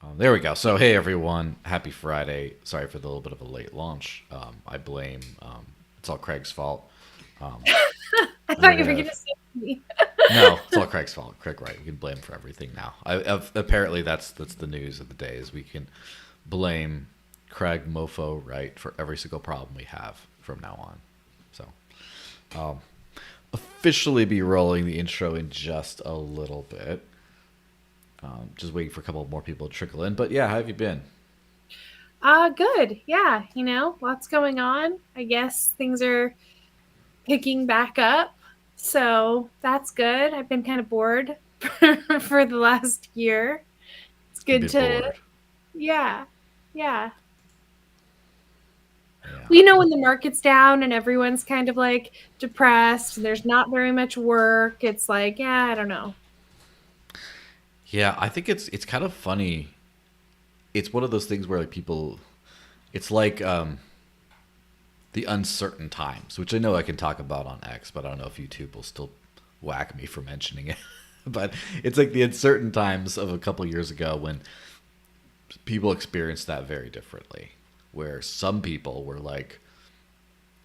There we go. So, hey everyone, happy Friday. Sorry for the little bit of a late launch. I blame. It's all Craig's fault. Um, I we're thought you gonna were going have to say me. no. It's all Craig's fault. Craig Wright. We can blame him for everything now. Apparently, that's the news of the day. Is we can blame Craig Mofo Wright for every single problem we have from now on. So, officially be rolling the intro in just a little bit. Just waiting for a couple more people to trickle in. But yeah, how have you been? Good. Yeah, lots going on. I guess things are picking back up. So that's good. I've been kind of bored for the last year. It's A good bit to, bored. yeah, yeah. Yeah. Well, when the market's down and everyone's kind of like depressed and there's not very much work, it's like, yeah, I don't know. Yeah, I think it's kind of funny. It's one of those things where like people it's like the uncertain times, which I know I can talk about on X, but I don't know if YouTube will still whack me for mentioning it. But it's like the uncertain times of a couple years ago when people experienced that very differently. Where some people were like,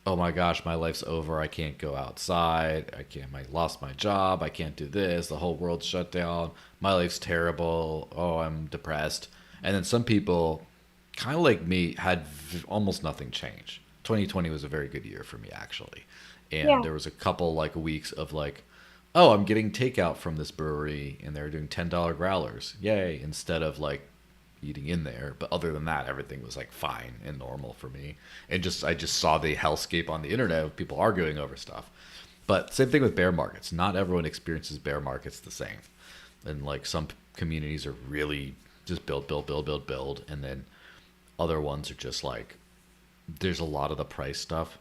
"Oh my gosh, my life's over. I can't go outside. I lost my job. I can't do this. The whole world's shut down. My life's terrible. Oh, I'm depressed." And then some people, kind of like me, had almost nothing change. 2020 was a very good year for me actually, and Yeah. there was a couple like weeks of like, "Oh, I'm getting takeout from this brewery, and they're doing $10 growlers. Yay!" Instead of like eating in there. But other than that, everything was like fine and normal for me. And just I just saw the hellscape on the internet of people arguing over stuff. But same thing with bear markets. Not everyone experiences bear markets the same. And like some communities are really just build, build, build, build, build, and then other ones are just like there's a lot of the price stuff.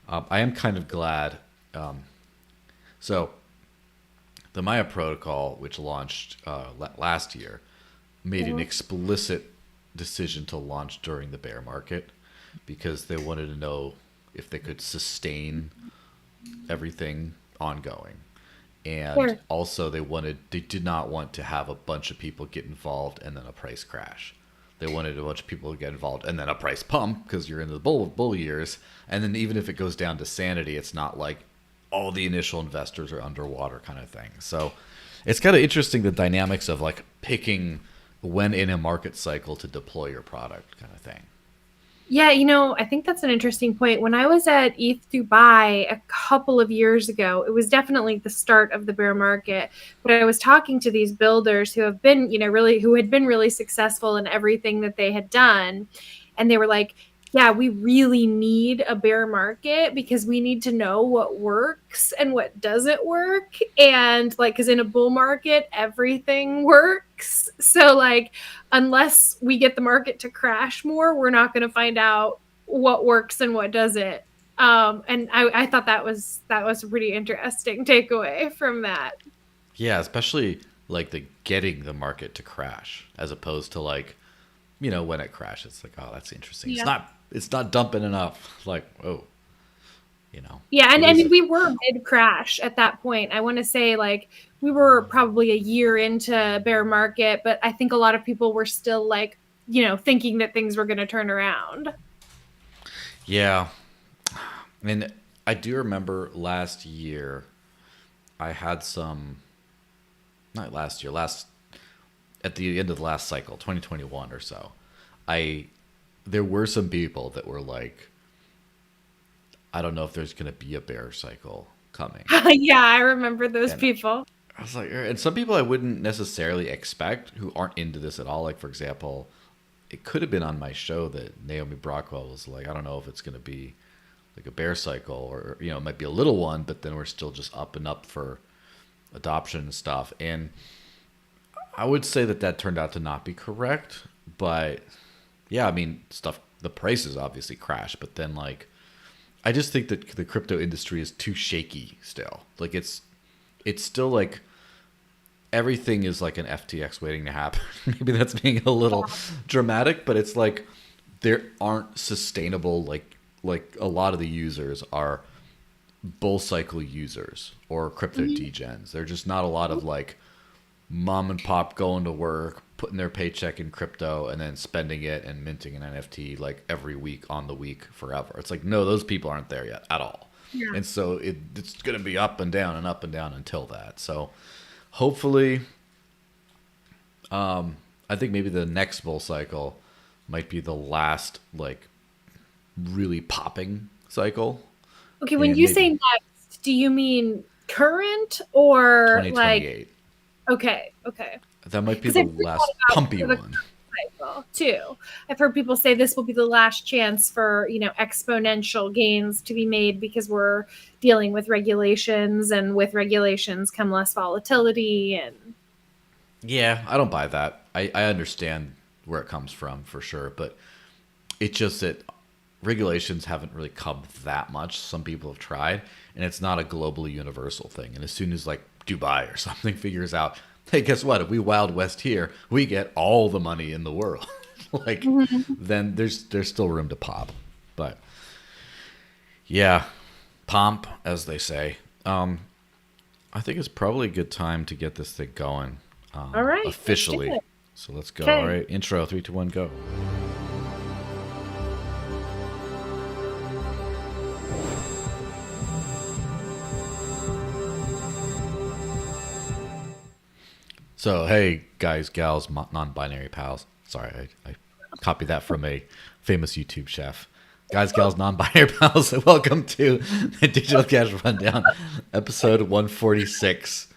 I am kind of glad. So the Maya protocol, which launched last year, made an Mhm. explicit decision to launch during the bear market because they wanted to know if they could sustain everything ongoing. And Sure. also they did not want to have a bunch of people get involved and then a price crash. They wanted a bunch of people to get involved and then a price pump because you're in the bull years. And then even if it goes down to sanity, it's not like all the initial investors are underwater kind of thing. So it's kind of interesting the dynamics of like picking when in a market cycle to deploy your product kind of thing. Yeah, I think that's an interesting point. When I was at ETH Dubai a couple of years ago, it was definitely the start of the bear market. But I was talking to these builders who have been, who had been really successful in everything that they had done. And they were like, yeah, we really need a bear market because we need to know what works and what doesn't work. And like, because in a bull market, everything works. So, like, unless we get the market to crash more, we're not going to find out what works and what doesn't. And I thought that was a pretty interesting takeaway from that. Yeah, especially like the getting the market to crash as opposed to like, when it crashes, it's like, oh, that's interesting. Yeah. It's not dumping enough. Like, oh, Yeah, and it I is mean a we were mid crash at that point. I want to say like we were probably a year into bear market, but I think a lot of people were still like, thinking that things were going to turn around. yeah. And I do remember last year I had some not last year, last at the end of the last cycle, 2021 or so. I there were some people that were like, I don't know if there's going to be a bear cycle coming. Yeah, I remember those And people. I was like, and some people I wouldn't necessarily expect who aren't into this at all. Like, for example, it could have been on my show that Naomi Brockwell was like, I don't know if it's going to be like a bear cycle or, it might be a little one, but then we're still just up and up for adoption and stuff. And I would say that turned out to not be correct. But yeah, I mean, the prices obviously crash, but then like, I just think that the crypto industry is too shaky still. Like, it's still like everything is like an FTX waiting to happen. Maybe that's being a little dramatic, but it's like there aren't sustainable like a lot of the users are bull cycle users or crypto Mhm. degens. There's just not a lot of like mom and pop going to work, putting their paycheck in crypto and then spending it and minting an NFT like every week on the week forever. It's like, no, those people aren't there yet at all. Yeah. And so it's going to be up and down until that. So hopefully, I think maybe the next bull cycle might be the last like really popping cycle. Okay, when you say next, do you mean current or like 2028? Okay. That might be the last pumpy one. Too. I've heard people say this will be the last chance for, exponential gains to be made because we're dealing with regulations, and with regulations come less volatility. And yeah, I don't buy that. I understand where it comes from for sure, but it's just that regulations haven't really come that much. Some people have tried, and it's not a globally universal thing. And as soon as like Dubai or something figures out, hey, guess what? If we Wild West here, we get all the money in the world. Like, then there's still room to pop. But yeah, pomp, as they say. I think it's probably a good time to get this thing going. All right, officially. So let's go. Okay. All right, intro, 3, 2, 1, go. So, hey, guys, gals, non-binary pals. Sorry, I copied that from a famous YouTube chef. Guys, gals, non-binary pals, welcome to the Digital Cash Rundown, episode 146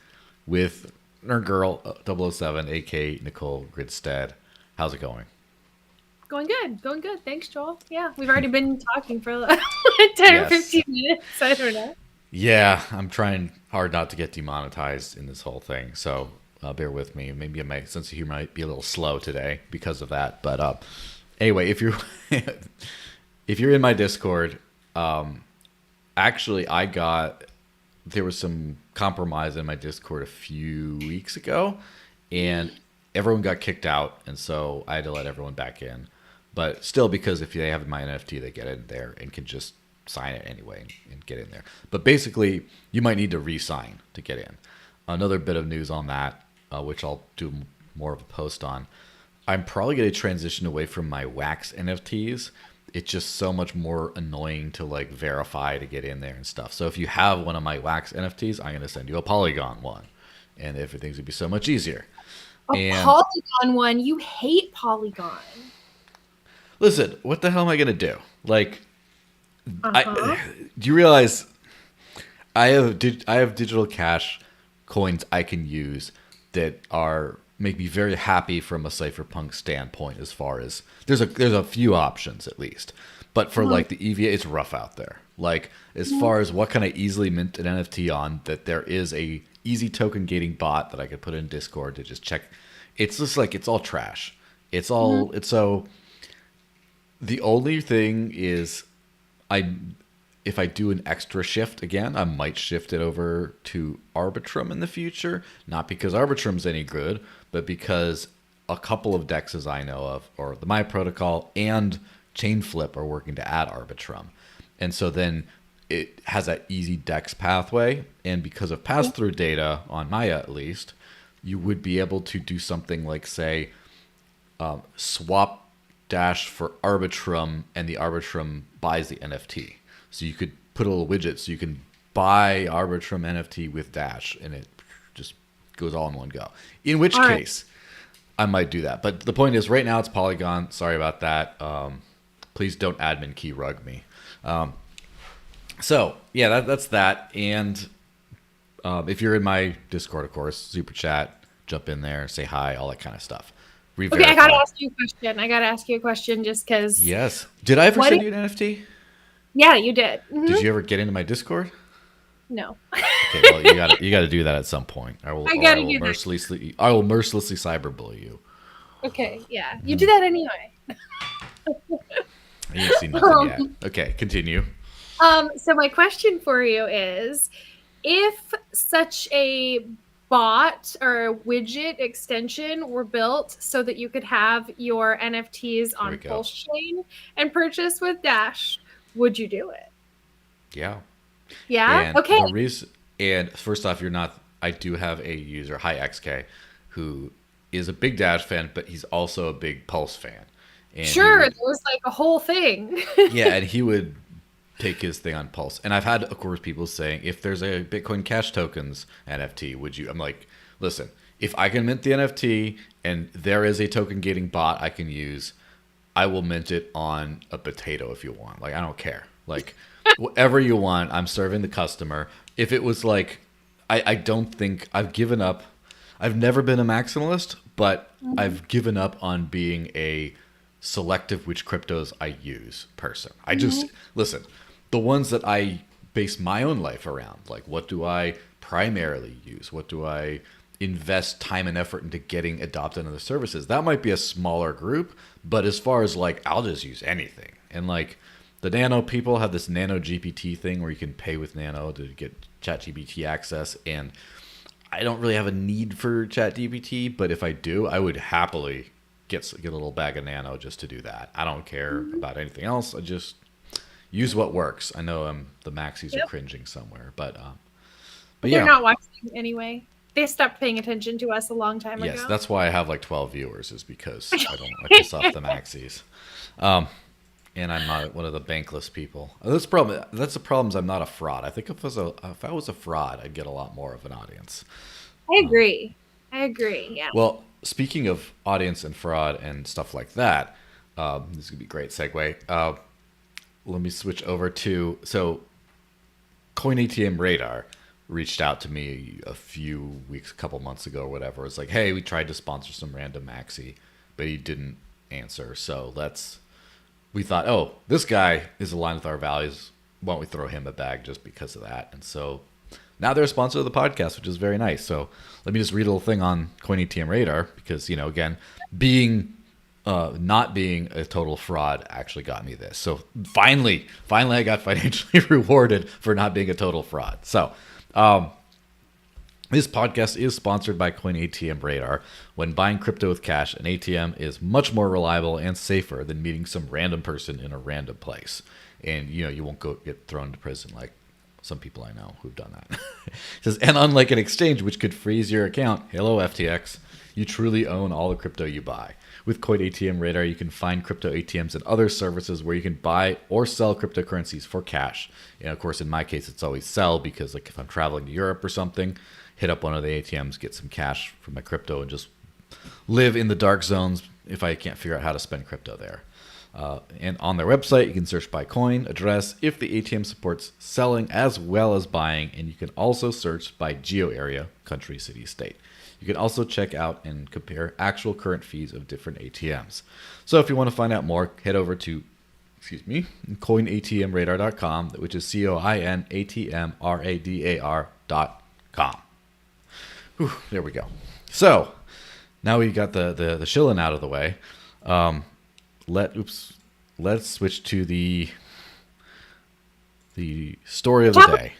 with Nerd Girl 007, a.k.a. Nicole Grinstead. How's it going? Going good. Thanks, Joel. Yeah, we've already been talking for like 10 or 15 minutes. I don't know. Yeah, I'm trying hard not to get demonetized in this whole thing, so bear with me. Maybe my sense of humor might be a little slow today because of that. But anyway, if you're if you're in my Discord, actually there was some compromise in my Discord a few weeks ago, and everyone got kicked out, and so I had to let everyone back in. But still, because if they have my NFT, they get in there and can just sign it anyway and get in there. But basically, you might need to re-sign to get in. Another bit of news on that, which I'll do more of a post on. I'm probably going to transition away from my wax NFTs. It's just so much more annoying to like verify to get in there and stuff. So if you have one of my wax NFTs, I'm going to send you a Polygon one, and everything's going to be so much easier. Polygon one? You hate Polygon. Listen, what the hell am I going to do? Like, do you realize I have digital cash coins I can use that make me very happy from a cypherpunk standpoint. As far as there's a few options at least, but for like the EVA, it's rough out there. Like as far as what can I easily mint an NFT on, that there is a easy token gating bot that I could put in Discord to just check. It's just like it's all trash. It's all it's so. The only thing is, if I do an extra shift again, I might shift it over to Arbitrum in the future. Not because Arbitrum's any good, but because a couple of dexes I know of, or the My Protocol and Chainflip, are working to add Arbitrum. And so then it has that easy dex pathway. And because of pass-through data on Maya, at least, you would be able to do something like, say, swap Dash for Arbitrum, and the Arbitrum buys the NFT. So you could put a little widget so you can buy Arbitrum NFT with Dash, and it just goes all in one go. In which case, I might do that. But the point is, right now it's Polygon. Sorry about that. Please don't admin key rug me. So yeah, that's that. And if you're in my Discord, of course, super chat, jump in there, say hi, all that kind of stuff. Okay, I gotta ask you a question just because. Yes. Did I ever send you an NFT? Yeah, you did. Mm-hmm. Did you ever get into my Discord? No. Okay, well you gotta do that at some point. I will mercilessly cyberbully you. Okay, yeah. You do that anyway. You ain't seen nothing yet. Okay, continue. So my question for you is, if such a bot or a widget extension were built so that you could have your NFTs on Pulse Chain and purchase with Dash, would you do it? Yeah. Yeah. And okay. And first off, I do have a user, hi XK, who is a big Dash fan, but he's also a big Pulse fan. And sure, there was like a whole thing. yeah, and he would take his thing on Pulse. And I've had, of course, people saying, if there's a Bitcoin Cash tokens NFT, would you? I'm like, listen, if I can mint the NFT and there is a token gating bot I can use, I will mint it on a potato if you want. Like, I don't care. Like, whatever you want, I'm serving the customer. If it was like, I don't think I've given up. I've never been a maximalist, but I've given up on being a selective which cryptos I use person. I just, listen, the ones that I base my own life around, like what do I primarily use? What do I invest time and effort into getting adopted into the services? That might be a smaller group, but as far as like, I'll just use anything. And like the Nano people have this Nano GPT thing where you can pay with Nano to get ChatGPT access. And I don't really have a need for ChatGPT, but if I do, I would happily get a little bag of Nano just to do that. I don't care about anything else. I just use what works. I know the maxis are cringing somewhere, but yeah. They're not watching anyway. They stopped paying attention to us a long time ago. Yes, that's why I have like 12 viewers, is because I piss off the maxis. And I'm not one of the bankless people. That's the problem is I'm not a fraud. I think if I was a fraud, I'd get a lot more of an audience. I agree. Yeah. Well, speaking of audience and fraud and stuff like that, this is going to be a great segue. Let me switch over to, so CoinATMRadar reached out to me a couple months ago or whatever. It's like, hey, we tried to sponsor some random maxi, but he didn't answer. So we thought, oh, this guy is aligned with our values. Why don't we throw him a bag just because of that? And so now they're a sponsor of the podcast, which is very nice. So let me just read a little thing on CoinATMRadar because, again, not being a total fraud actually got me this. So finally I got financially rewarded for not being a total fraud. So this podcast is sponsored by CoinATMRadar. When buying crypto with cash, an ATM is much more reliable and safer than meeting some random person in a random place. And, you won't get thrown to prison like some people I know who've done that. It says, and unlike an exchange which could freeze your account, hello FTX, you truly own all the crypto you buy. With CoinATMRadar, you can find crypto ATMs and other services where you can buy or sell cryptocurrencies for cash. And of course, in my case, it's always sell because like if I'm traveling to Europe or something, hit up one of the ATMs, get some cash for my crypto and just live in the dark zones if I can't figure out how to spend crypto there. And on their website, you can search by coin, address, if the ATM supports selling as well as buying, and you can also search by geo area, country, city, state. You can also check out and compare actual current fees of different ATMs. So if you want to find out more, head over to, CoinATMRadar.com, which is CoinATMRadar.com. Whew, there we go. So now we got the shilling out of the way. Let's switch to the story of the day.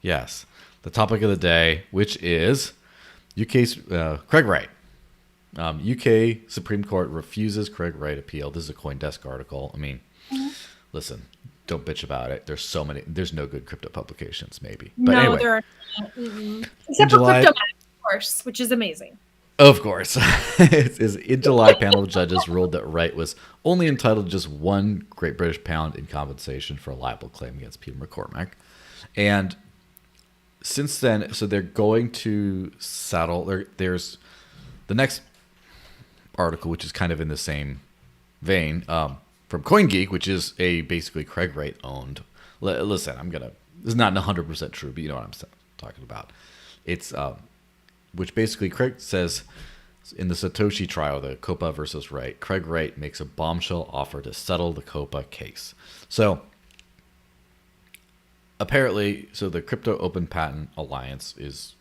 Yes, the topic of the day, which is UK's Craig Wright. UK Supreme Court refuses Craig Wright appeal. This is a CoinDesk article. I mean, listen, don't bitch about it. There's no good crypto publications, maybe. But anyway, there are not. Except for CryptoMac, of course, which is amazing. Of course. In July, panel of judges ruled that Wright was only entitled to just one Great British pound in compensation for a libel claim against Peter McCormack. And since then, so they're going to settle. There's the next article, which is kind of in the same vein, from CoinGeek, which is basically Craig Wright owned. Listen, this is not 100% true, but you know what I'm talking about. It's which basically Craig says in the Satoshi trial, the COPA versus Wright, Craig Wright makes a bombshell offer to settle the COPA case. So apparently, the Crypto Open Patent Alliance is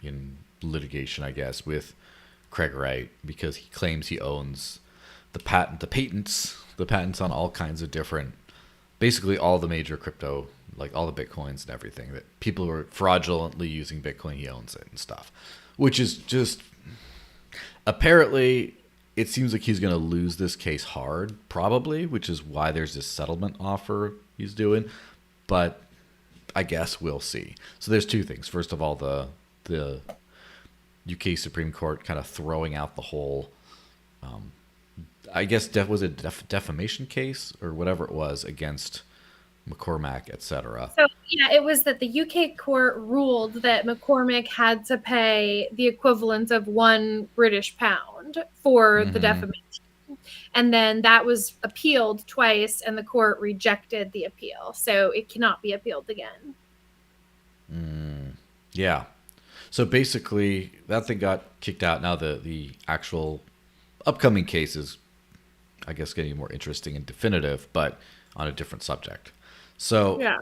in litigation, I guess, with Craig Wright because he claims he owns the patents on all kinds of different, basically all the major crypto, like all the Bitcoins and everything that people who are fraudulently using Bitcoin, he owns it and stuff. Which is just, apparently, it seems like he's going to lose this case hard, probably, which is why there's this settlement offer he's doing. But I guess we'll see. So there's two things. First of all, the UK Supreme Court kind of throwing out the whole, I guess, was it defamation case or whatever it was against McCormack, etc. So, yeah, it was that the UK court ruled that McCormack had to pay the equivalent of £1 for the defamation. And then that was appealed twice, and the court rejected the appeal. So it cannot be appealed again. Yeah. So basically, that thing got kicked out. Now the actual upcoming case is, I guess, getting more interesting and definitive, but on a different subject. So yeah.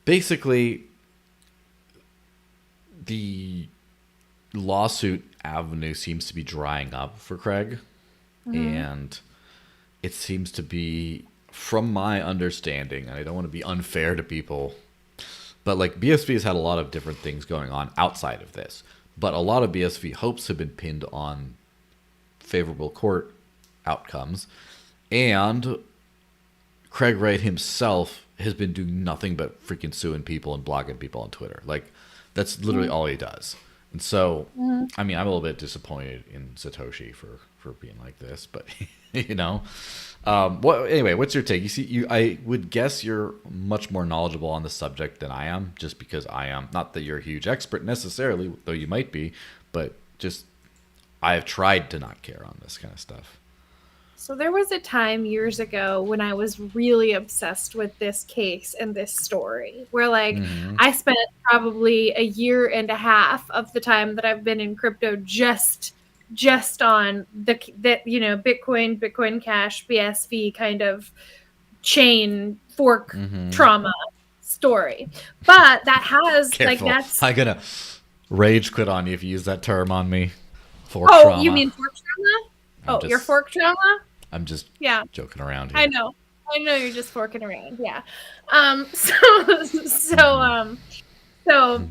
Basically, the lawsuit avenue seems to be drying up for Craig. And it seems to be, from my understanding, and I don't want to be unfair to people, but like BSV has had a lot of different things going on outside of this. But a lot of BSV hopes have been pinned on favorable court outcomes. And Craig Wright himself has been doing nothing but freaking suing people and blogging people on Twitter. Like, that's literally all he does. And so, I mean, I'm a little bit disappointed in Satoshi for being like this, but you know, anyway, what's your take? You see, I would guess you're much more knowledgeable on the subject than I am, just because I am. Not that you're a huge expert necessarily, though you might be, but just I have tried to not care on this kind of stuff. So there was a time years ago when I was really obsessed with this case and this story, where like I spent probably a year and a half of the time that I've been in crypto just on the Bitcoin Cash, BSV kind of chain fork trauma story. But that has Careful. like that's I'm gonna rage quit on you if you use that term on me. Fork trauma. You mean fork trauma? Your fork trauma? I'm just joking around here. I know you're just forking around. Yeah. So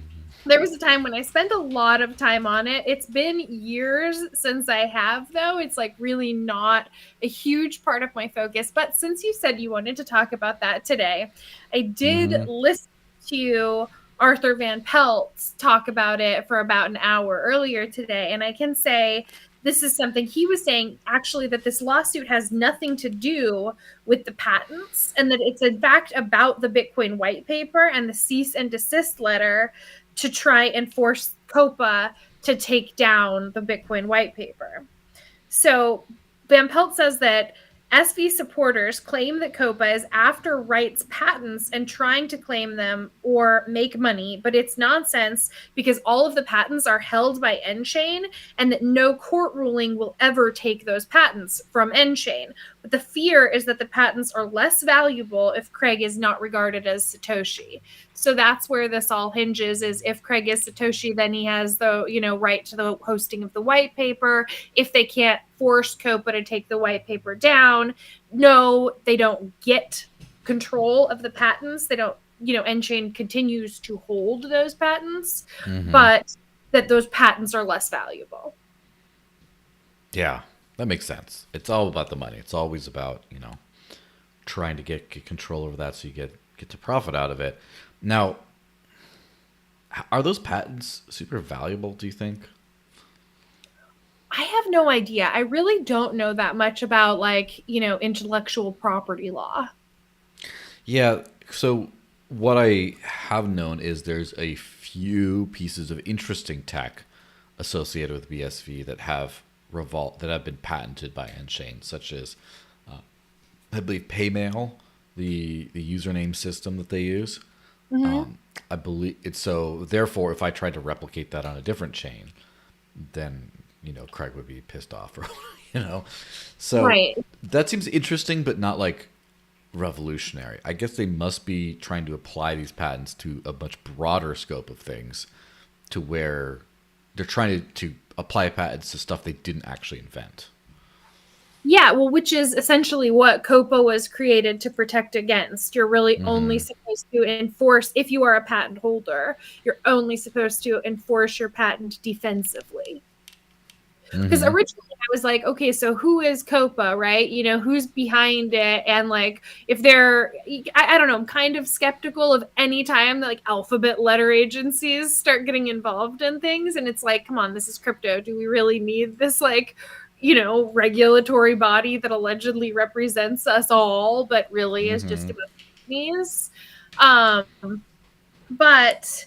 there was a time when I spent a lot of time on it. It's been years since I have, though. It's like really not a huge part of my focus. But since you said you wanted to talk about that today, I did listen to Arthur Van Pelt talk about it for about an hour earlier today. And I can say this is something he was saying, actually, that this lawsuit has nothing to do with the patents, and that it's in fact about the Bitcoin white paper and the cease and desist letter to try and force COPA to take down the Bitcoin white paper. So Van Pelt says that SV supporters claim that COPA is after Wright's patents and trying to claim them or make money, but it's nonsense because all of the patents are held by nChain and that no court ruling will ever take those patents from nChain. But the fear is that the patents are less valuable if Craig is not regarded as Satoshi. So that's where this all hinges, is if Craig is Satoshi, then he has the, right to the hosting of the white paper. If they can't force COPA to take the white paper down, no, they don't get control of the patents. They don't, nChain continues to hold those patents, but that those patents are less valuable. Yeah, that makes sense. It's all about the money. It's always about, trying to get control over that so you get to profit out of it. Now, are those patents super valuable, do you think? I have no idea. I really don't know that much about, intellectual property law. Yeah, so what I have known is there's a few pieces of interesting tech associated with BSV that have been patented by nChain, such as, I believe, Paymail, the username system that they use. I believe it's so. Therefore, if I tried to replicate that on a different chain, then Craig would be pissed off, or So right. That seems interesting, but not like revolutionary. I guess they must be trying to apply these patents to a much broader scope of things, to where they're trying to apply patents to stuff they didn't actually invent. Yeah, well, which is essentially what COPA was created to protect against. You're really only supposed to enforce, if you are a patent holder, you're only supposed to enforce your patent defensively. Because originally I was like, okay, so who is COPA, right? Who's behind it? And like, if they're, I don't know, I'm kind of skeptical of any time that like alphabet letter agencies start getting involved in things. And it's like, come on, this is crypto. Do we really need this like, regulatory body that allegedly represents us all, but really is just about companies? But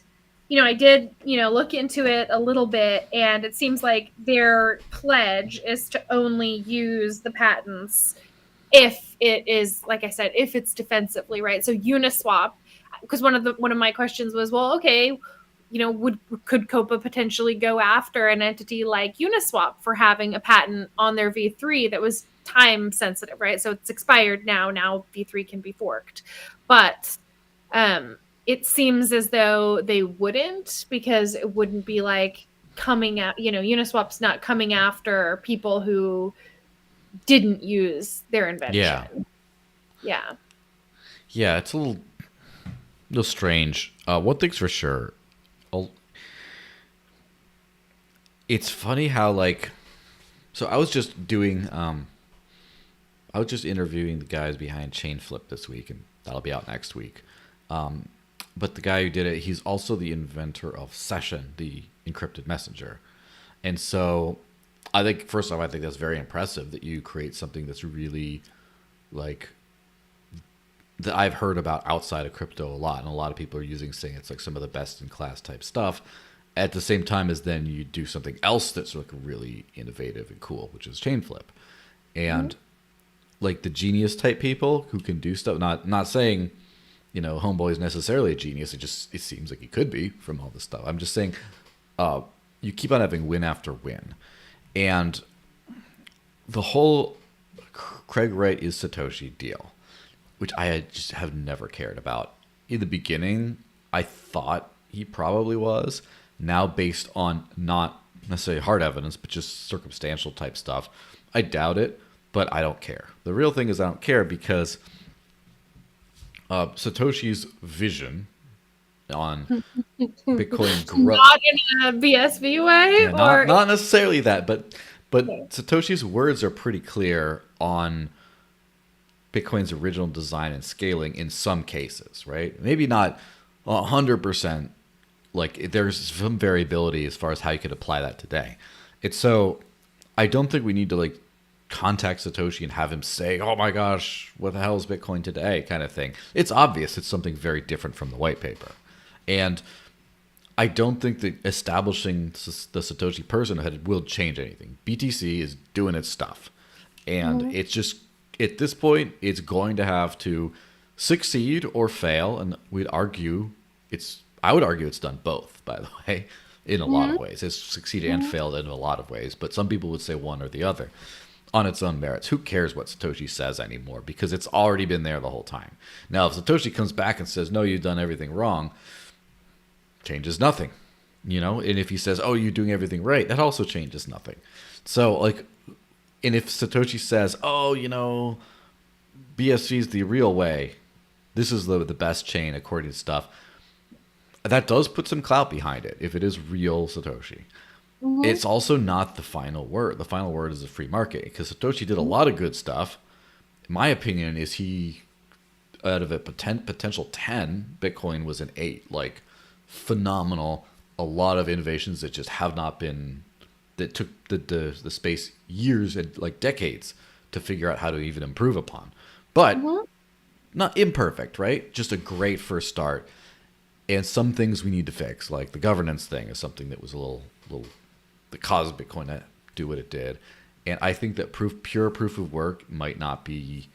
I did look into it a little bit, and it seems like their pledge is to only use the patents if it is, like I said, if it's defensively, right? So Uniswap, because one of my questions was, well, okay, could COPA potentially go after an entity like Uniswap for having a patent on their V3 that was time sensitive, right? So it's expired now. Now V3 can be forked, but it seems as though they wouldn't, because it wouldn't be like coming at, Uniswap's not coming after people who didn't use their invention. Yeah. Yeah, it's a little strange. One thing's for sure. It's funny how so I was just interviewing the guys behind Chainflip this week, and that'll be out next week. But the guy who did it, he's also the inventor of Session, the encrypted messenger. And so I think, first off, I think that's very impressive that you create something that's really that I've heard about outside of crypto a lot. And a lot of people are saying it's like some of the best in class type stuff. At the same time as then you do something else that's like really innovative and cool, which is Chainflip. And like the genius type people who can do stuff, not saying, Homeboy's necessarily a genius. It seems like he could be from all this stuff. I'm just saying, you keep on having win after win. And the whole Craig Wright is Satoshi deal, which I just have never cared about. In the beginning, I thought he probably was. Now, based on not necessarily hard evidence, but just circumstantial type stuff, I doubt it, but I don't care. The real thing is I don't care because Satoshi's vision on Bitcoin growth. Not in a BSV way? Yeah, not necessarily that, but Satoshi's words are pretty clear on Bitcoin's original design and scaling in some cases, right? Maybe not 100%. Like, there's some variability as far as how you could apply that today. I don't think we need to contact Satoshi and have him say, "Oh my gosh, what the hell is Bitcoin today?" kind of thing. It's obvious it's something very different from the white paper. And I don't think that establishing the Satoshi personhood will change anything. BTC is doing its stuff. And it's just, at this point, it's going to have to succeed or fail. And I would argue it's done both, by the way, in a lot of ways. It's succeeded and failed in a lot of ways. But some people would say one or the other on its own merits. Who cares what Satoshi says anymore? Because it's already been there the whole time. Now, if Satoshi comes back and says, "No, you've done everything wrong," changes nothing, And if he says, "Oh, you're doing everything right," that also changes nothing. So, and if Satoshi says, "Oh, BSV is the real way. This is the best chain according to stuff," that does put some clout behind it if it is real Satoshi. It's also not the final word. The final word is the free market, because Satoshi did a lot of good stuff. In my opinion, is he, out of a potential 10, Bitcoin was an 8. Phenomenal. A lot of innovations that just have not been, that took the space years and decades to figure out how to even improve upon. But not imperfect, right? Just a great first start. And some things we need to fix, like the governance thing is something that was a little that caused Bitcoin to do what it did. And I think that pure proof of work might not be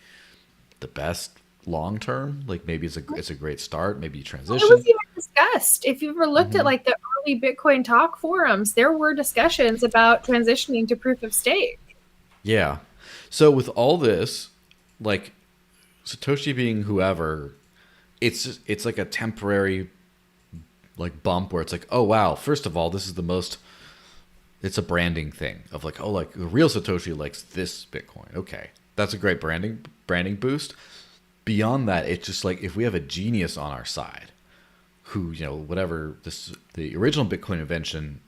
the best long term. Maybe it's a great start. Maybe you transition. It was even discussed. If you've ever looked at the early Bitcoin talk forums, there were discussions about transitioning to proof of stake. Yeah. So with all this, Satoshi being whoever, it's like a temporary bump where it's oh wow, first of all, this is the most, it's a branding thing of the real Satoshi likes this Bitcoin. Okay, that's a great branding boost. Beyond that, it's just if we have a genius on our side who, whatever the original Bitcoin invention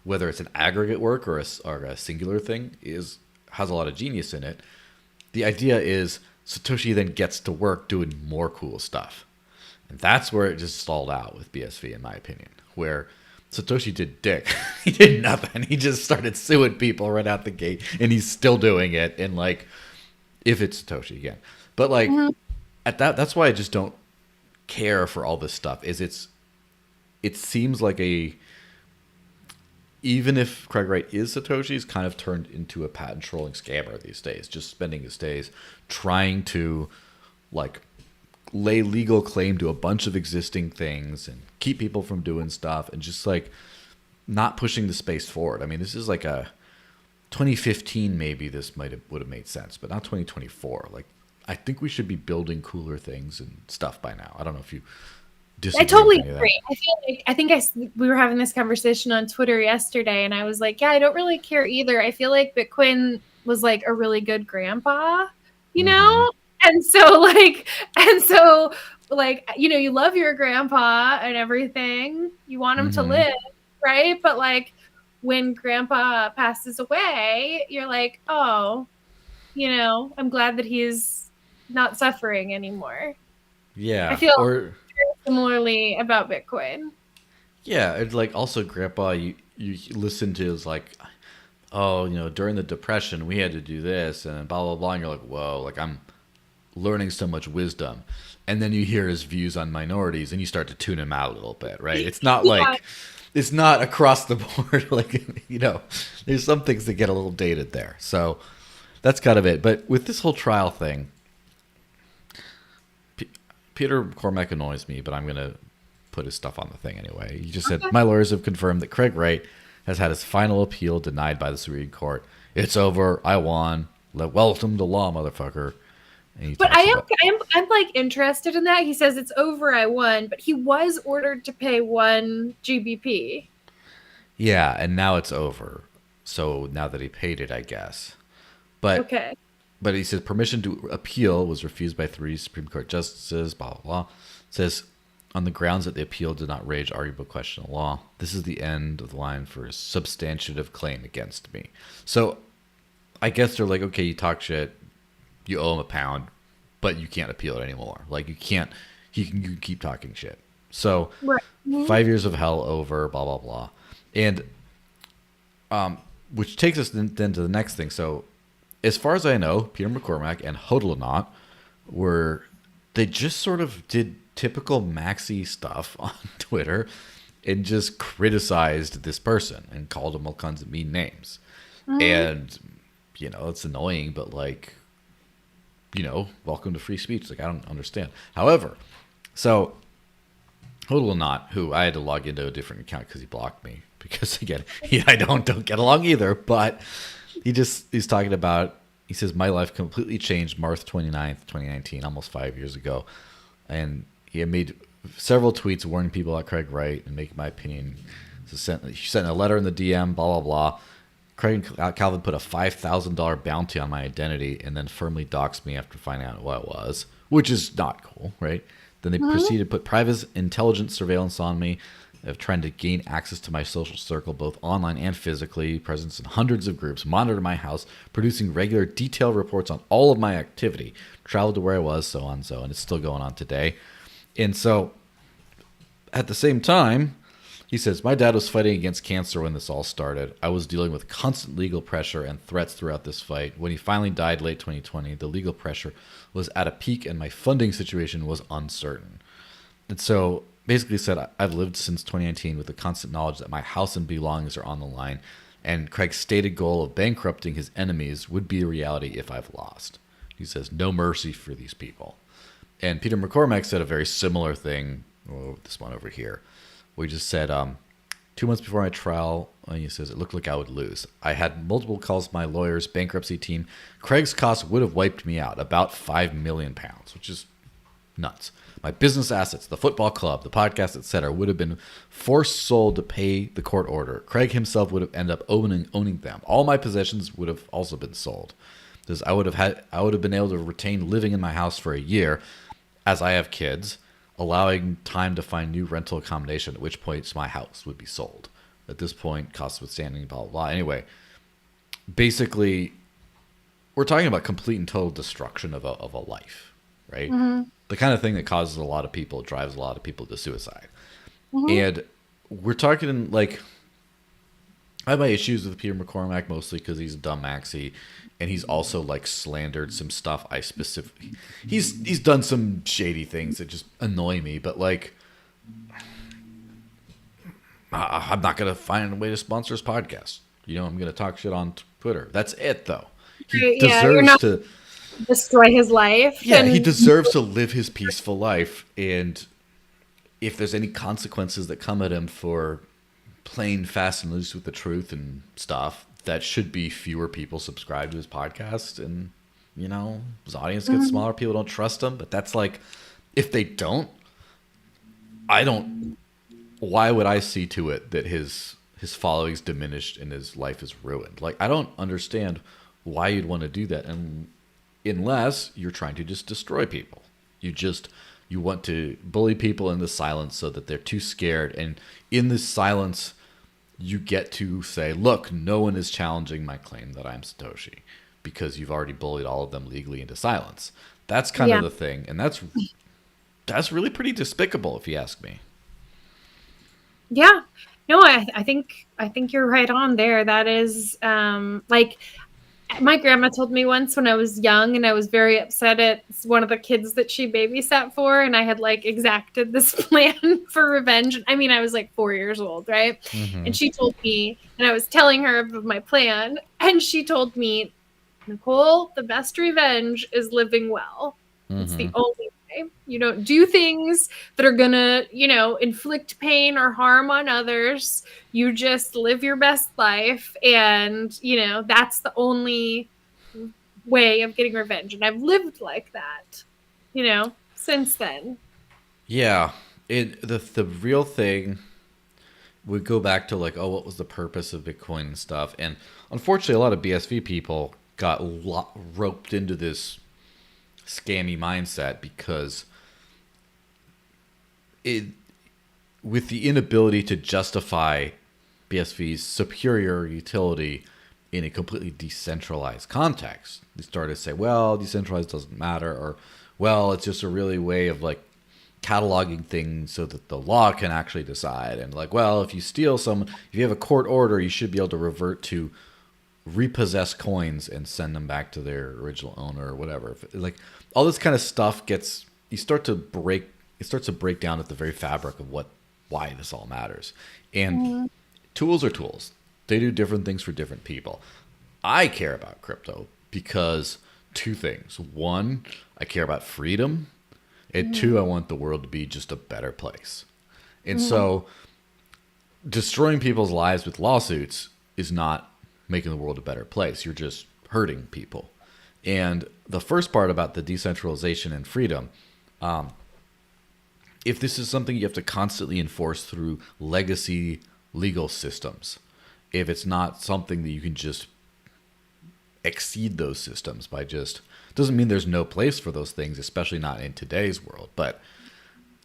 whether it's an aggregate work or a singular thing, has a lot of genius in it. The idea is Satoshi then gets to work doing more cool stuff. And that's where it just stalled out with BSV, in my opinion, where Satoshi did dick. He did nothing. He just started suing people right out the gate, and he's still doing it. And like, if it's Satoshi again, but like that's why I just don't care for all this stuff. It seems like even if Craig Wright is Satoshi, he's kind of turned into a patent trolling scammer these days, just spending his days trying to like lay legal claim to a bunch of existing things and keep people from doing stuff and just like not pushing the space forward. I mean, this is like a 2015, maybe this would have made sense, but not 2024. Like, I think we should be building cooler things and stuff by now. I don't know if you disagree. I totally agree. We were having this conversation on Twitter yesterday, and I was like, yeah, I don't really care either. I feel like Bitcoin was like a really good grandpa, you know? And so you know, you love your grandpa and everything. You want him to live, right? But like when grandpa passes away, you're like, oh, you know, I'm glad that he's not suffering anymore. Yeah. I feel similarly about Bitcoin. Yeah, it's like also grandpa you listen to is like, oh, you know, during the Depression we had to do this and blah blah blah, and you're like, whoa, like I'm learning so much wisdom. And then you hear his views on minorities and you start to tune him out a little bit, right? It's not like it's not across the board. Like, you know, there's some things that get a little dated there. So that's kind of it. But with this whole trial thing, Peter McCormack annoys me, but I'm going to put his stuff on the thing anyway. He just said, my lawyers have confirmed that Craig Wright has had his final appeal denied by the Supreme Court. It's over. I won. Welcome to law, motherfucker. But I'm like interested in that. He says it's over, I won, but he was ordered to pay 1 GBP. Yeah, and now it's over. So now that he paid it, I guess. But okay. But he says permission to appeal was refused by 3 Supreme Court justices, blah, blah, blah. It says on the grounds that the appeal did not raise arguable question of law. This is the end of the line for a substantive claim against me. So I guess they're like, okay, you talk shit. You owe him £1, but you can't appeal it anymore. Like you can keep talking shit. So 5 years of hell over, blah, blah, blah. And which takes us then to the next thing. So as far as I know, Peter McCormack and Hodlonaut they just sort of did typical Maxi stuff on Twitter and just criticized this person and called him all kinds of mean names. And, you know, it's annoying, but like, you know, welcome to free speech. Like, I don't understand. However, so Hodlonaut, who I had to log into a different account because he blocked me because again, I don't get along either, but he's talking about, he says, my life completely changed March 29th, 2019, almost 5 years ago. And he had made several tweets warning people about Craig Wright and making my opinion. So he sent a letter in the DM, blah, blah, blah. Craig and Calvin put a $5,000 bounty on my identity and then firmly doxed me after finding out what it was, which is not cool, right? Then they proceeded to put private intelligence surveillance on me, of trying to gain access to my social circle, both online and physically, presence in hundreds of groups, monitor my house, producing regular detailed reports on all of my activity, traveled to where I was, so on, and it's still going on today. And so at the same time, he says, my dad was fighting against cancer when this all started. I was dealing with constant legal pressure and threats throughout this fight. When he finally died late 2020, the legal pressure was at a peak and my funding situation was uncertain. And so basically said, I've lived since 2019 with the constant knowledge that my house and belongings are on the line, and Craig's stated goal of bankrupting his enemies would be a reality if I've lost. He says, no mercy for these people. And Peter McCormack said a very similar thing, this one over here, where he just said, 2 months before my trial, he says, it looked like I would lose. I had multiple calls with my lawyer's bankruptcy team. Craig's costs would have wiped me out, about £5 million, which is nuts. My business assets, the football club, the podcast, etc., would have been forced sold to pay the court order. Craig himself would have ended up owning them. All my possessions would have also been sold. Because I would have been able to retain living in my house for a year, as I have kids, allowing time to find new rental accommodation, at which point my house would be sold. at this point, cost withstanding, blah, blah, blah. Anyway, basically, we're talking about complete and total destruction of a life, right? Mm-hmm. The kind of thing that causes a lot of people, drives a lot of people to suicide. Mm-hmm. And we're talking like, I have my issues with Peter McCormack mostly because he's a dumb maxi, and he's also like slandered some stuff. He's done some shady things that just annoy me, but like, I'm not gonna find a way to sponsor his podcast. I'm gonna talk shit on Twitter. That's it, though. He Yeah, you're deserves not to destroy his life. Yeah, And he deserves to live his peaceful life. And if there's any consequences that come at him for playing fast and loose with the truth and stuff, that should be fewer people subscribe to his podcast. And, his audience gets smaller. People don't trust him. But that's like, if they don't, why would I see to it that his following's diminished and his life is ruined? Like, I don't understand why you'd want to do that. And unless you're trying to just destroy people. You want to bully people into silence so that they're too scared. And in this silence, you get to say, look, no one is challenging my claim that I'm Satoshi because you've already bullied all of them legally into silence. That's kind of the thing. And that's really pretty despicable, if you ask me. Yeah. No, I think you're right on there. That is like, my grandma told me once when I was young and I was very upset at one of the kids that she babysat for, and I had like exacted this plan for revenge. I mean, I was like 4 years old, right? Mm-hmm. And she told me, and I was telling her of my plan, and she told me, Nicole, the best revenge is living well. Mm-hmm. It's the only way. You don't do things that are gonna, inflict pain or harm on others. You just live your best life, and that's the only way of getting revenge. And I've lived like that, since then. Yeah, the real thing would go back to like, oh, what was the purpose of Bitcoin and stuff? And unfortunately, a lot of BSV people got roped into this scammy mindset because with the inability to justify BSV's superior utility in a completely decentralized context, they started to say, well, decentralized doesn't matter, or, well, it's just a really way of like cataloging things so that the law can actually decide. And like, well, if you steal someone, if you have a court order, you should be able to revert to repossess coins and send them back to their original owner or whatever. Like all this kind of stuff it starts to break down at the very fabric of why this all matters. And tools are tools. They do different things for different people. I care about crypto because two things. One, I care about freedom. And two, I want the world to be just a better place. And so destroying people's lives with lawsuits is not making the world a better place. You're just hurting people. And the first part about the decentralization and freedom, if this is something you have to constantly enforce through legacy legal systems, if it's not something that you can just exceed those systems by just, doesn't mean there's no place for those things, especially not in today's world, but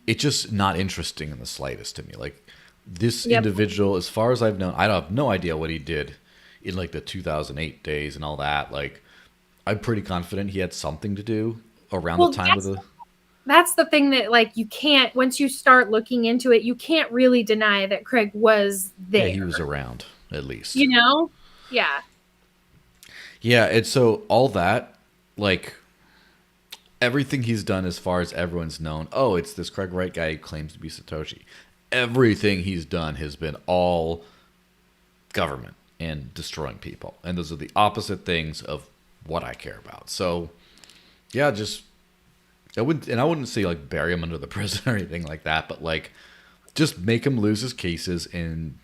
it's just not interesting in the slightest to me. Like this individual, as far as I've known, I have no idea what he did in like the 2008 days and all that. Like I'm pretty confident he had something to do around the time of the... That's the thing that like you can't, once you start looking into it, you can't really deny that Craig was there. Yeah, he was around at least. Yeah. Yeah, and so all that, like everything he's done as far as everyone's known, oh, it's this Craig Wright guy who claims to be Satoshi. Everything he's done has been all government and destroying people. And those are the opposite things of what I care about. So, yeah, I wouldn't say like bury him under the prison or anything like that, but like just make him lose his cases and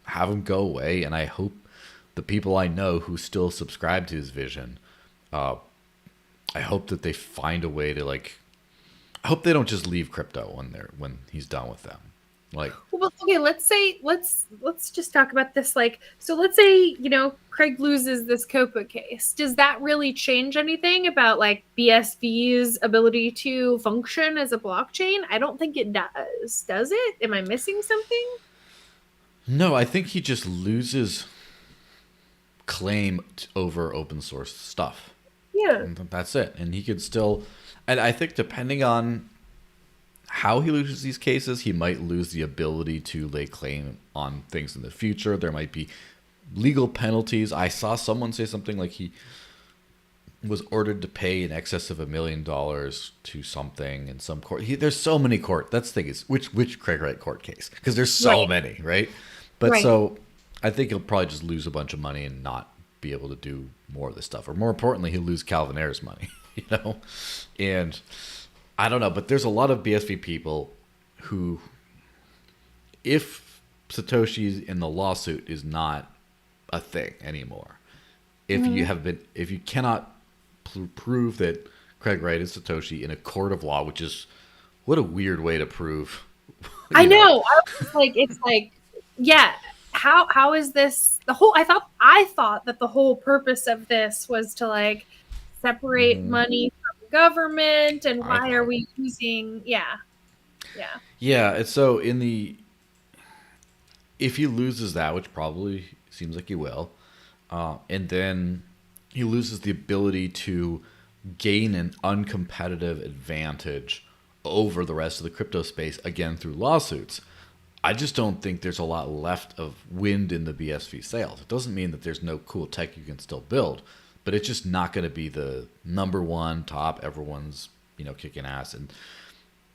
have him go away. And I hope the people I know who still subscribe to his vision, I hope that they find a way to like, I hope they don't just leave crypto when he's done with them. Like, well, okay, let's just talk about this. Like, so let's say, Craig loses this COPA case. Does that really change anything about like BSV's ability to function as a blockchain? I don't think it does. Does it? Am I missing something? No, I think he just loses claim over open source stuff. Yeah. And that's it. And he could still, and I think depending on how he loses these cases, he might lose the ability to lay claim on things in the future. There might be legal penalties. I saw someone say something like he was ordered to pay in excess of $1 million to something in some court. There's so many court. That's the thing is which Craig Wright court case, because there's so many, right? But so I think he'll probably just lose a bunch of money and not be able to do more of this stuff. Or more importantly, he'll lose Calvin Ayre's money, you know? And I don't know, but there's a lot of BSV people who, if Satoshi in the lawsuit is not a thing anymore, if you cannot prove that Craig Wright is Satoshi in a court of law, which is what a weird way to prove. I know. I was like, it's like, yeah. How is this the whole? I thought that the whole purpose of this was to like separate money from government, and why are we using? Yeah. And so if he loses that, which probably seems like he will, and then he loses the ability to gain an uncompetitive advantage over the rest of the crypto space, again through lawsuits, I just don't think there's a lot left of wind in the BSV sails. It doesn't mean that there's no cool tech you can still build, but it's just not going to be the number one top, everyone's, kicking ass. And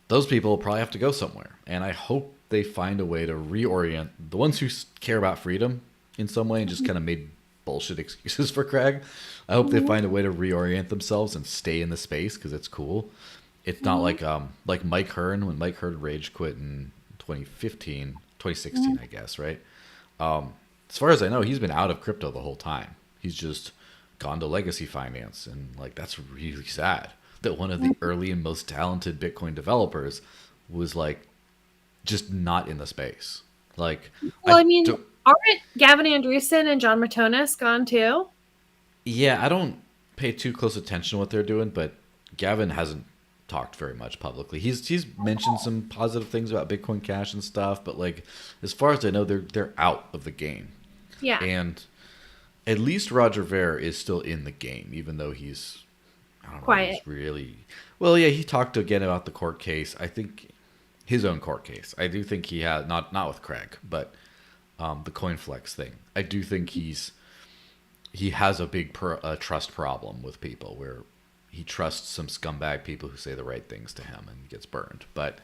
those people will probably have to go somewhere. And I hope they find a way to reorient the ones who care about freedom in some way and just kind of made bullshit excuses for Craig. I hope they find a way to reorient themselves and stay in the space, because it's cool. It's not like Mike Hearn, when Mike Hearn rage quit in 2016, I guess, right? As far as I know, he's been out of crypto the whole time. He's just gone to legacy finance, and like that's really sad that one of the early and most talented Bitcoin developers was like just not in the space. Like, well, aren't Gavin Andresen and John Matonis gone too? Yeah, I don't pay too close attention to what they're doing, but Gavin hasn't talked very much publicly. He's mentioned some positive things about Bitcoin Cash and stuff, but like as far as I know, they're out of the game. Yeah. And at least Roger Ver is still in the game, even though he's quiet. He's really well. Yeah, he talked again about the court case. I think his own court case. I do think he had not with Craig, but the CoinFlex thing. I do think he has a big trust problem with people where he trusts some scumbag people who say the right things to him and gets burned. But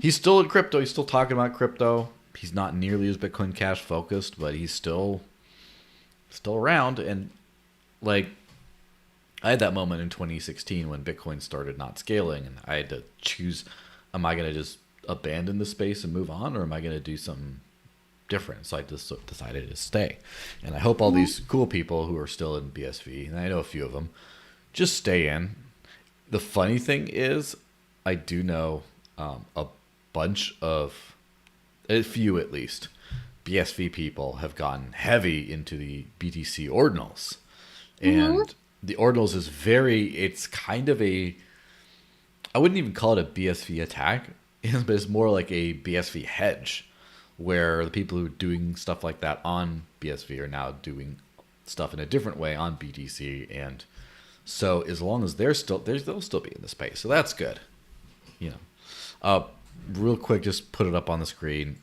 he's still in crypto. He's still talking about crypto. He's not nearly as Bitcoin Cash focused, but he's still around. And like, I had that moment in 2016 when Bitcoin started not scaling, and I had to choose: am I going to just abandon the space and move on, or am I going to do something different? So I just decided to stay. And I hope all these cool people who are still in BSV, and I know a few of them, just stay in. The funny thing is, I do know a bunch of, a few at least, BSV people have gotten heavy into the BTC ordinals. And the ordinals is it's kind of I wouldn't even call it a BSV attack, but it's more like a BSV hedge, where the people who are doing stuff like that on BSV are now doing stuff in a different way on BTC. And so as long as they'll still be in the space. So that's good. Real quick, just put it up on the screen.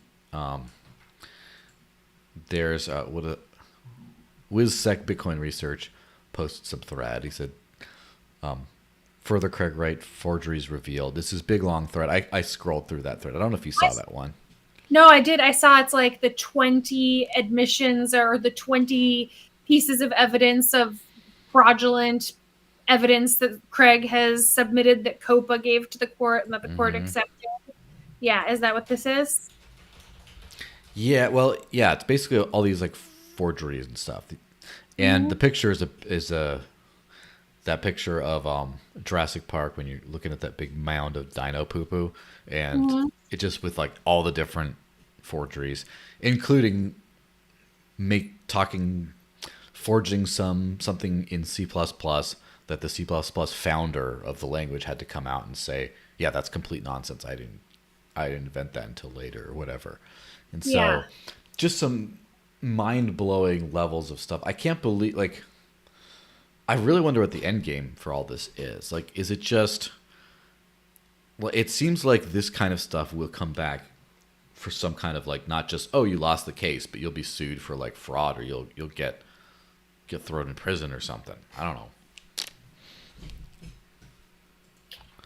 There's WizSec Bitcoin Research posted some thread. He said, further Craig Wright forgeries revealed. This is big, long thread. I scrolled through that thread. I don't know if you saw that one. No, I did. I saw it's like the 20 admissions or the 20 pieces of evidence of fraudulent evidence that Craig has submitted that COPA gave to the court and that the court accepted. Yeah, is that what this is? Yeah, well, yeah, it's basically all these like forgeries and stuff. And the picture is that picture of Jurassic Park when you're looking at that big mound of dino poo-poo, and it just with like all the different forgeries, including forging something in C++ that the C++ founder of the language had to come out and say, yeah, that's complete nonsense. I didn't invent that until later or whatever. And so just some mind-blowing levels of stuff. I can't believe, like, I really wonder what the end game for all this is. Like, is it just, well, it seems like this kind of stuff will come back for some kind of, like, not just, oh, you lost the case, but you'll be sued for, like, fraud, or you'll get thrown in prison or something. I don't know.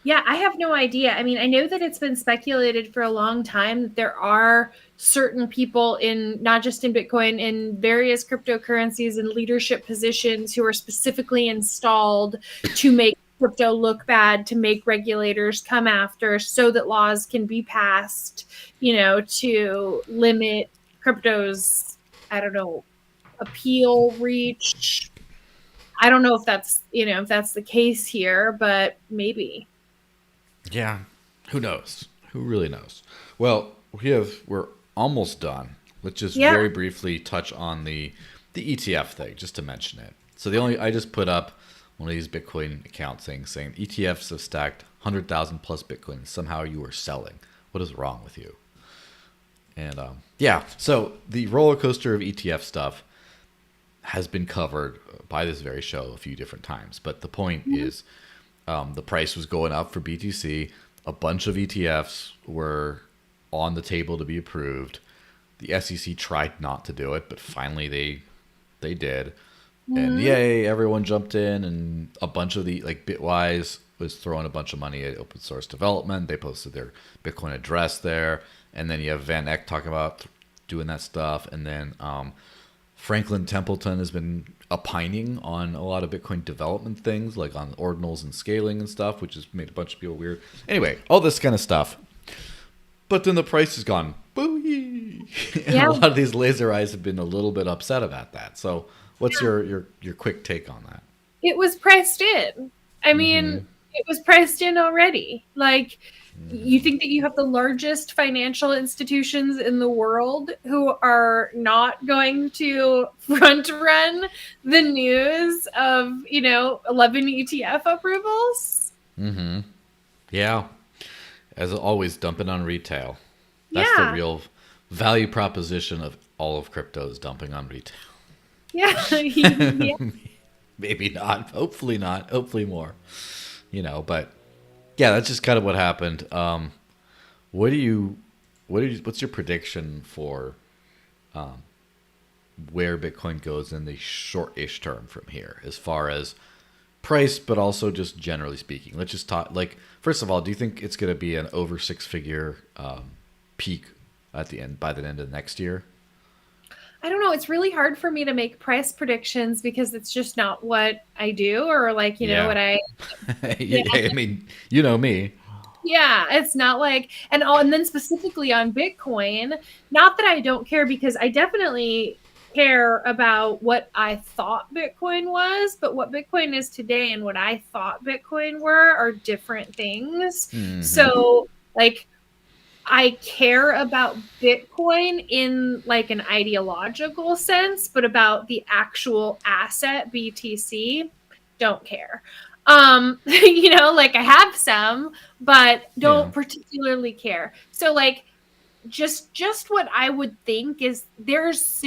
Yeah, I have no idea. I mean, I know that it's been speculated for a long time that there are certain people in, not just in Bitcoin, in various cryptocurrencies and leadership positions who are specifically installed to make crypto look bad, to make regulators come after, so that laws can be passed, to limit crypto's, I don't know, appeal reach. I don't know if that's, if that's the case here, but maybe. Yeah, who knows? Who really knows? Well, we're almost done. Let's just very briefly touch on the ETF thing, just to mention it. So I just put up one of these Bitcoin accounts saying ETFs have stacked 100,000 plus Bitcoin. Somehow you are selling. What is wrong with you? And so the roller coaster of ETF stuff has been covered by this very show a few different times. But the point is, the price was going up for BTC. A bunch of ETFs were on the table to be approved. The SEC tried not to do it, but finally they did. And yay, everyone jumped in, and a bunch of Bitwise was throwing a bunch of money at open source development. They posted their Bitcoin address there. And then you have Van Eck talking about doing that stuff. And then Franklin Templeton has been opining on a lot of Bitcoin development things, like on ordinals and scaling and stuff, which has made a bunch of people weird. Anyway, all this kind of stuff. But then the price has gone booey. And a lot of these laser eyes have been a little bit upset about that. So what's your quick take on that? It was priced in. I mean, it was priced in already. Like, you think that you have the largest financial institutions in the world who are not going to front run the news of, 11 ETF approvals? Yeah. As always, dumping on retail. That's the real value proposition of all of crypto, is dumping on retail. Yeah. Maybe not. Hopefully not. Hopefully more. But yeah, that's just kind of what happened. What's your prediction for where Bitcoin goes in the short-ish term from here, as far as price, but also just generally speaking? Let's just talk, first of all, do you think it's going to be an over 6-figure peak by the end of next year? I don't know. It's really hard for me to make price predictions because it's just not what I do, or what I. I mean, you know me. Yeah, it's not like, and then specifically on Bitcoin, not that I don't care, because I definitely care about what I thought Bitcoin was, but what Bitcoin is today and what I thought Bitcoin were are different things. So I care about Bitcoin in an ideological sense, but about the actual asset BTC, don't care. I have some, but don't particularly care. So just what I would think is there has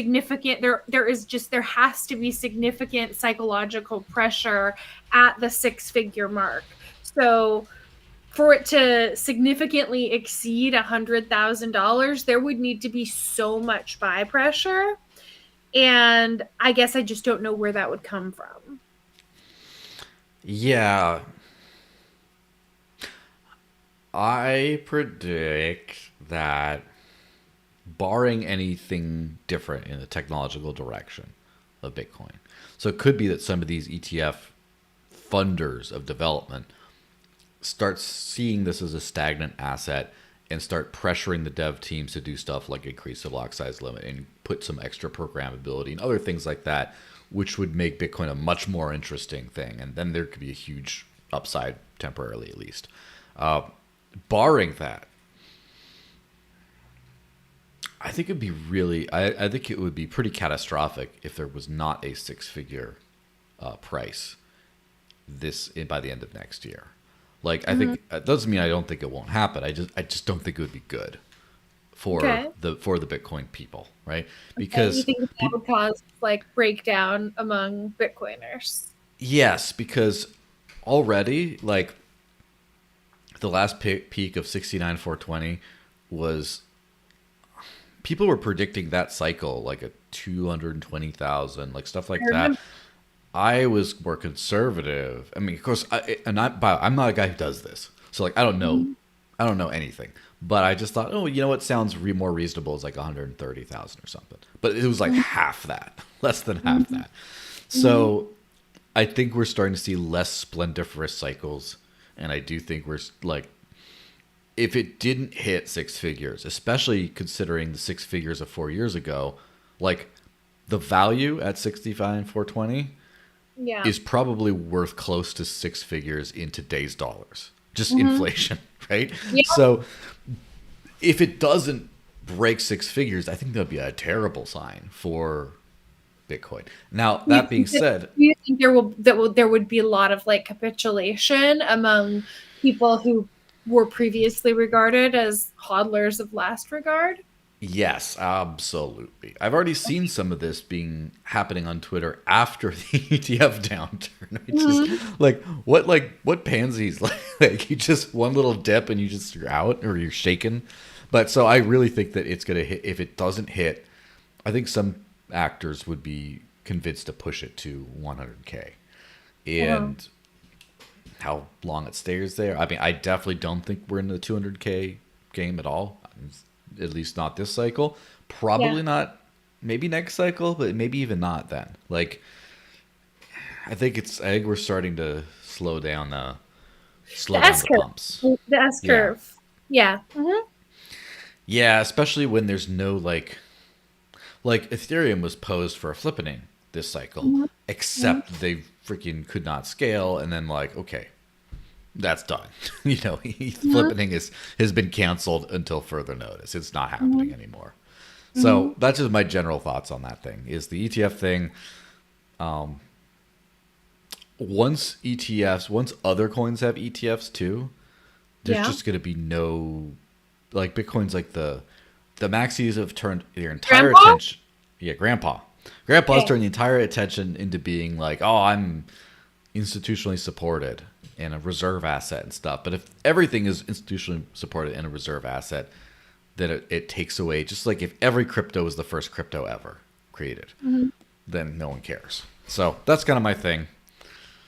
to be significant psychological pressure at the 6-figure mark. So for it to significantly exceed $100,000, there would need to be so much buy pressure. And I guess I just don't know where that would come from. Yeah. I predict that, barring anything different in the technological direction of Bitcoin, so it could be that some of these ETF funders of development start seeing this as a stagnant asset and start pressuring the dev teams to do stuff like increase the block size limit and put some extra programmability and other things like that, which would make Bitcoin a much more interesting thing. And then there could be a huge upside, temporarily at least. Barring that, I think it'd be I think it would be pretty catastrophic if there was not a 6-figure price by the end of next year. I think it doesn't mean I don't think it won't happen. I just don't think it would be good Okay. the Bitcoin people, right? Okay. You Because think that would cause like breakdown among Bitcoiners? yes, because already like the last peak of 69,420 was, people were predicting that cycle like a 220,000, like stuff like I that. remember. I was more conservative. I mean, of course, I'm not a guy who does this, so like I don't know anything. But I just thought, oh, you know what sounds more reasonable is like 130,000 or something. But it was like half that, less than half that. So I think we're starting to see less splendiferous cycles, and I do think we're like, if it didn't hit six figures, especially considering the six figures of 4 years ago, like the value at 65,420 Yeah. is probably worth close to six figures in today's dollars, just Mm-hmm. inflation, right? Yeah. So if it doesn't break six figures, I think that'd be a terrible sign for Bitcoin. Now, that being said, Do you think there would be a lot of like capitulation among people who were previously regarded as hodlers of last regard? yes, absolutely. I've already seen some of this being happening on Twitter after the ETF downturn. Which is Mhm. like what pansies like you just one little dip and you're out or you're shaken. But so I really think that it's gonna hit. If it doesn't hit, I think some actors would be convinced to push it to 100K, Uh-huh. and how long it stays there. I mean, I definitely don't think we're in the 200K game at all. At least not this cycle. Yeah. Probably not. Maybe next cycle, but maybe even not then. Like, I think we're starting to The slow down S the curve. pumps. The S Yeah. curve. Yeah. Hmm. Yeah, especially when there's no like Ethereum was posed for a flippening this cycle, Hmm. except they freaking could not scale, and then like, okay, that's done. Hmm. Flippening has been canceled until further notice. It's not Hmm. happening anymore. Hmm. So that's just my general thoughts on that thing. Is the ETF thing? Once other coins have ETFs too, there's Yeah. just going to be no, like Bitcoin's like the maxis have turned their entire Grandpa? attention. Yeah, grandpa's Okay. turned the entire attention into being like, oh, I'm institutionally supported and a reserve asset and stuff. But if everything is institutionally supported and a reserve asset, then it takes away, just like if every crypto was the first crypto ever created, Hmm. then no one cares. So that's kind of my thing.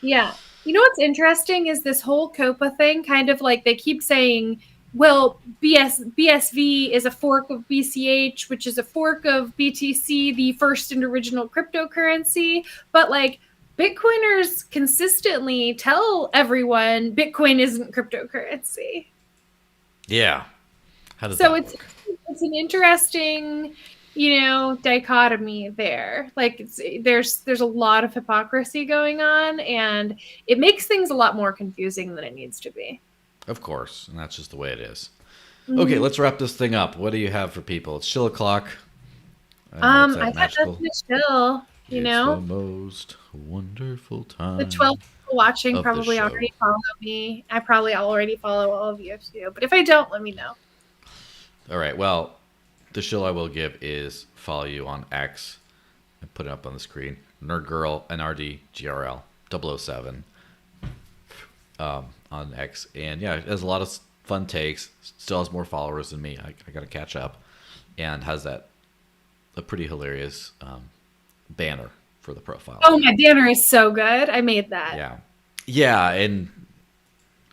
Yeah. You know what's interesting is this whole COPA thing, kind of like they keep saying, well, BSV is a fork of BCH, which is a fork of BTC, the first and original cryptocurrency. But like Bitcoiners consistently tell everyone Bitcoin isn't cryptocurrency. Yeah. How does So that it's work? it's an interesting, dichotomy there. Like there's a lot of hypocrisy going on, and it makes things a lot more confusing than it needs to be. Of course. And that's just the way it is. Okay, Mm-hmm. let's wrap this thing up. What do you have for people? It's shill-o'clock. And what's I that got magical? nothing to chill. It's the most wonderful The 12 time people watching of the probably show. already follow me. I probably already follow all of you too. But if I don't, let me know. All right. Well, the shill I will give is follow you on X. I put it up on the screen. Nerdgirl, NRDGRL 007 on X. And yeah, it has a lot of fun takes. Still has more followers than me. I got to catch up. And has a pretty hilarious banner for the profile Oh, there. my banner is so good. I made that. Yeah. Yeah. And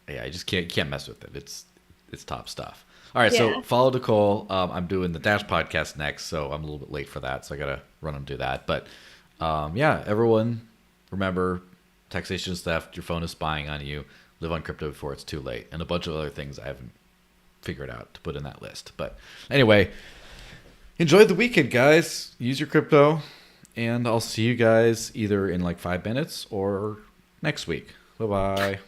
yeah, I just can't mess with it. It's top stuff. All right, so Yeah. follow Nicole. I'm doing the Dash podcast next, so I'm a little bit late for that, so I gotta run and do that. But yeah, everyone, remember, taxation is theft. Your phone is spying on you. Live on crypto before it's too late, and a bunch of other things I haven't figured out to put in that list. But anyway, enjoy the weekend, guys. Use your crypto, and I'll see you guys either in like 5 minutes or next week. Bye bye.